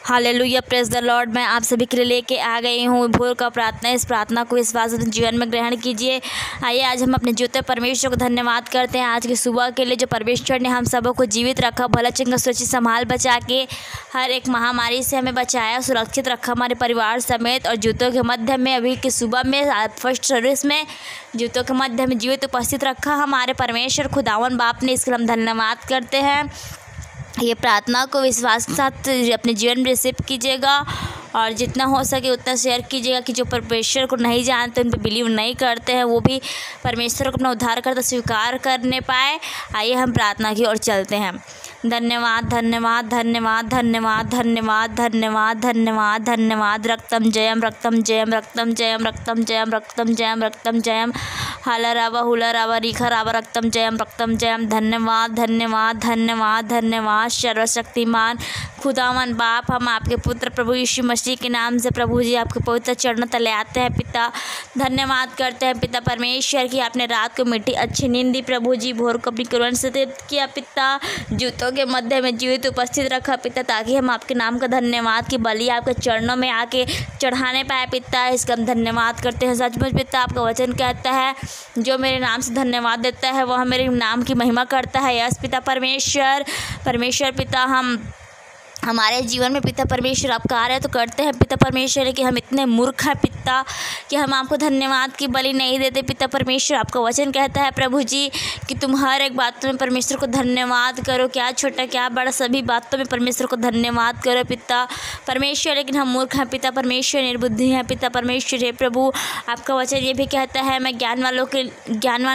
Hallelujah, praise the Lord. मैं आप सभी के लिए लेके आ गई हूँ भोर का प्रार्थना। इस प्रार्थना को विश्वास जीवन में ग्रहण कीजिए। आइए आज हम अपने जीवित परमेश्वर को धन्यवाद करते हैं आज की सुबह के लिए, जो परमेश्वर ने हम सबों को जीवित रखा, भला चंगा सुरक्षित संभाल बचा के हर एक महामारी से हमें बचाया, सुरक्षित रखा हमारे परिवार समेत। और जूतों के मध्य में अभी की सुबह में फर्स्ट सर्विस में जूतों के मध्य में जीवित उपस्थित रखा हमारे परमेश्वर खुदावन बाप ने। इसके लिए हम धन्यवाद करते हैं। ये प्रार्थना को विश्वास के साथ अपने जीवन में रिसीव कीजिएगा और जितना हो सके उतना शेयर कीजिएगा कि जो परमेश्वर को नहीं जानते, उन पर बिलीव नहीं करते हैं, वो भी परमेश्वर को अपना उद्धारकर्ता स्वीकार करने पाए। आइए हम प्रार्थना की ओर चलते हैं। धन्यवाद धन्यवाद धन्यवाद धन्यवाद धन्यवाद धन्यवाद धन्यवाद धन्यवाद। रक्तम जयम रक्तम जयम रक्तम जयम रक्तम जयम रक्तम जयम रक्तम जयम। हाला रावा हुला रावा रिखा रावा रक्तम जयम रक्तम जयम। धन्यवाद धन्यवाद धन्यवाद धन्यवाद। सर्वशक्तिमान खुदावन बाप, हम आपके पुत्र प्रभु यीशु मसीह के नाम से प्रभु जी आपके पवित्र चरणों तले आते हैं पिता। धन्यवाद करते हैं पिता परमेश्वर की आपने रात को मीठी अच्छी नींद दी प्रभु जी, भोर को अपनी करुणा से किया पिता, जूतों के मध्य में जीवित उपस्थित रखा पिता, ताकि हम आपके नाम का धन्यवाद की बलि आपके चरणों में आके चढ़ाने पाए पिता। इसका हम धन्यवाद करते हैं। सचमुच पिता आपका वचन कहता है, जो मेरे नाम से धन्यवाद देता है वह मेरे नाम की महिमा करता है। यस पिता परमेश्वर पिता, हमारे जीवन में पिता परमेश्वर आप कार्य तो करते हैं पिता परमेश्वर, कि हम इतने मूर्ख हैं पिता कि हम आपको धन्यवाद की बलि नहीं देते पिता परमेश्वर। आपका वचन कहता है प्रभु जी कि तुम हर एक बातों में परमेश्वर को धन्यवाद करो, क्या छोटा क्या बड़ा सभी बातों में परमेश्वर को धन्यवाद करो पिता परमेश्वर। लेकिन हम मूर्ख हैं पिता परमेश्वर, निर्बुद्धि हैं पिता परमेश्वर। हे प्रभु, आपका वचन ये भी कहता है, मैं ज्ञानवान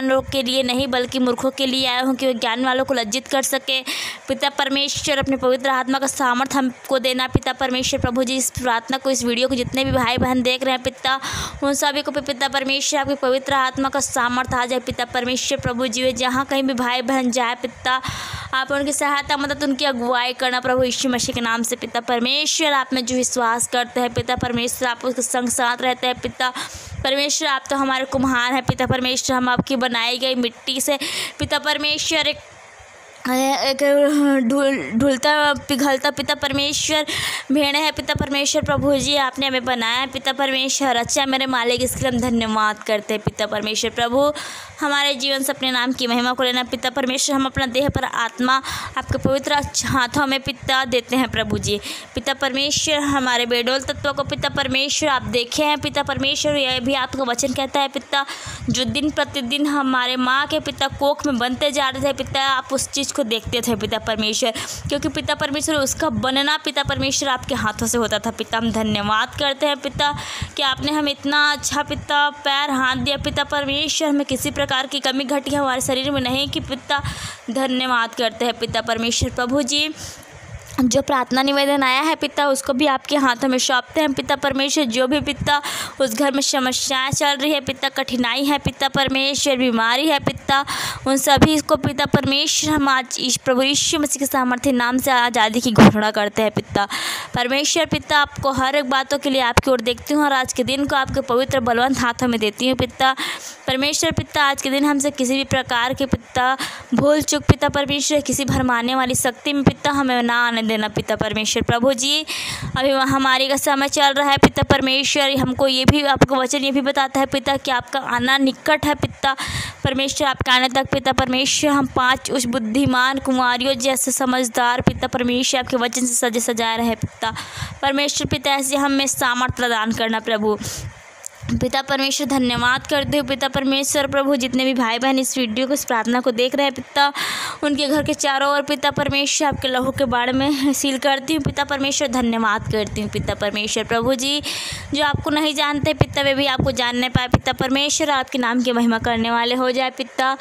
लोग के लिए नहीं बल्कि मूर्खों के लिए आया हूँ, कि वे ज्ञान वालों को लज्जित कर सके पिता परमेश्वर। अपने पवित्र आत्मा का सामर्थ हमको देना पिता परमेश्वर। प्रभु जी इस प्रार्थना को, इस वीडियो को जितने भी भाई बहन देख रहे हैं पिता, उन सभी को पिता परमेश्वर आपके पवित्र आत्मा का सामर्थ आ जाए पिता परमेश्वर। प्रभु जी वे जहाँ कहीं भी भाई बहन जाए पिता, आप उनकी सहायता मदद उनकी अगुवाई करना प्रभु यीशु मसीह के नाम से पिता परमेश्वर। आप में जो विश्वास करते हैं पिता परमेश्वर, आप उसके संग साथ रहते हैं पिता परमेश्वर। आप तो हमारे कुम्हार हैं पिता परमेश्वर, हम आपकी बनाई गई मिट्टी से पिता परमेश्वर एक ढुलता पिघलता पिता परमेश्वर भेड़ है पिता परमेश्वर। प्रभु जी आपने हमें बनाया है पिता परमेश्वर, अच्छा मेरे मालिक, इसके लिए हम धन्यवाद करते हैं पिता परमेश्वर। प्रभु हमारे जीवन से अपने नाम की महिमा को लेना पिता परमेश्वर। हम अपना देह पर आत्मा आपके पवित्र हाथों में पिता देते हैं प्रभु जी पिता परमेश्वर। हमारे बेडोल तत्वों को पिता परमेश्वर आप देखे हैं पिता परमेश्वर। यह भी आपका वचन कहता है पिता, जो दिन प्रतिदिन हमारे माँ के पिता कोख में बनते जा रहे थे पिता, आप उस चीज़ को देखते थे पिता परमेश्वर, क्योंकि पिता परमेश्वर उसका बनना पिता परमेश्वर आपके हाथों से होता था पिता। हम धन्यवाद करते हैं पिता कि आपने हमें इतना अच्छा पिता पैर हाथ दिया पिता परमेश्वर, हमें किसी प्रकार की कमी घटी हमारे शरीर में नहीं कि पिता। धन्यवाद करते हैं पिता परमेश्वर। प्रभु जी जो प्रार्थना निवेदन आया है पिता, उसको भी आपके हाथों में सौंपते हैं पिता परमेश्वर। जो भी पिता उस घर में समस्याएं चल रही है पिता, कठिनाई है पिता परमेश्वर, बीमारी है पिता, उन सभी को पिता परमेश्वर हम आज इस प्रभु यीशु मसीह के सामर्थ्य नाम से आज़ादी की घोषणा करते हैं पिता परमेश्वर। पिता आपको हर एक बातों के लिए आपकी ओर देखती हूँ और आज के दिन को आपके पवित्र बलवंत हाथों में देती हूँ पिता परमेश्वर। पिता आज के दिन हमसे किसी भी प्रकार के पिता भूल चूक पिता परमेश्वर, किसी भरमाने वाली शक्ति में पिता हमें ना आने देना पिता परमेश्वर। प्रभु जी अभी महामारी का समय चल रहा है पिता परमेश्वर, हमको ये भी आपका वचन ये भी बताता है पिता कि आपका आना निकट है पिता परमेश्वर। आपके आने तक पिता परमेश्वर हम 5 उस बुद्धिमान कुमारियों जैसे समझदार पिता परमेश्वर आपके वचन से सजे सजाए रहे पिता परमेश्वर। पिता ऐसे हमें सामर्थ प्रदान करना प्रभु पिता परमेश्वर। धन्यवाद करते हो पिता परमेश्वर। प्रभु जितने भी भाई बहन इस वीडियो को, इस प्रार्थना को देख रहे हैं पिता, उनके घर के चारों ओर पिता परमेश्वर आपके लहू के बाढ़ में सील करती हूँ पिता परमेश्वर। धन्यवाद करती हूँ पिता परमेश्वर। प्रभु जी जो आपको नहीं जानते पिता, वे भी आपको जानने पाए पिता परमेश्वर, आपके नाम की महिमा करने वाले हो जाए पिता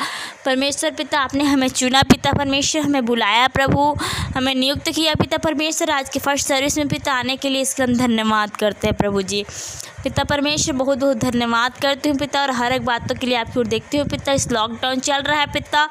परमेश्वर। पिता आपने हमें चुना पिता परमेश्वर, हमें बुलाया प्रभु, हमें नियुक्त किया पिता परमेश्वर आज की फर्स्ट सर्विस में पिता आने के लिए, इसका हम धन्यवाद करते हैं प्रभु जी पिता परमेश्वर। बहुत बहुत धन्यवाद करती हूँ पिता और हर एक बातों के लिए आपकी ओर देखती हूँ पिता। इस लॉकडाउन चल रहा है पिता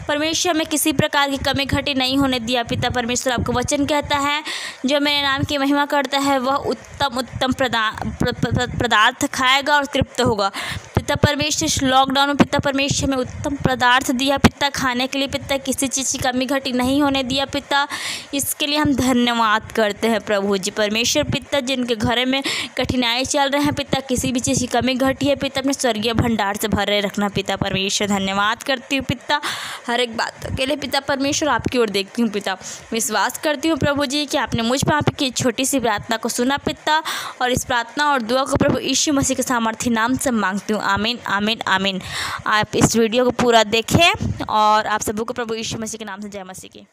परमेश्वर, में किसी प्रकार की कमी घटी नहीं होने दिया पिता परमेश्वर। आपका वचन कहता है, जो मेरे नाम की महिमा करता है वह उत्तम उत्तम पदार्थ खाएगा और तृप्त होगा पिता पिता परमेश्वर इस लॉकडाउन में पिता परमेश्वर में उत्तम पदार्थ दिया पिता खाने के लिए, पिता किसी चीज़ की कमी घटी नहीं होने दिया पिता, इसके लिए हम धन्यवाद करते हैं प्रभु जी परमेश्वर। पिता जिनके घर में कठिनाई चल रहे हैं पिता, किसी भी चीज़ की कमी घटी है पिता, अपने स्वर्गीय भंडार से भरे रखना पिता परमेश्वर। धन्यवाद करती हूँ पिता हर एक बात के लिए पिता परमेश्वर, आपकी ओर देखती हूँ पिता। विश्वास करती हूँ प्रभु जी कि आपने मुझ पर आपकी छोटी सी प्रार्थना को सुना पिता, और इस प्रार्थना और दुआ को प्रभु यीशु मसीह के सामर्थी नाम से मांगती हूँ। आमीन आमीन आमीन। आप इस वीडियो को पूरा देखें और आप सबको प्रभु यीशु मसीह के नाम से जय मसीह की।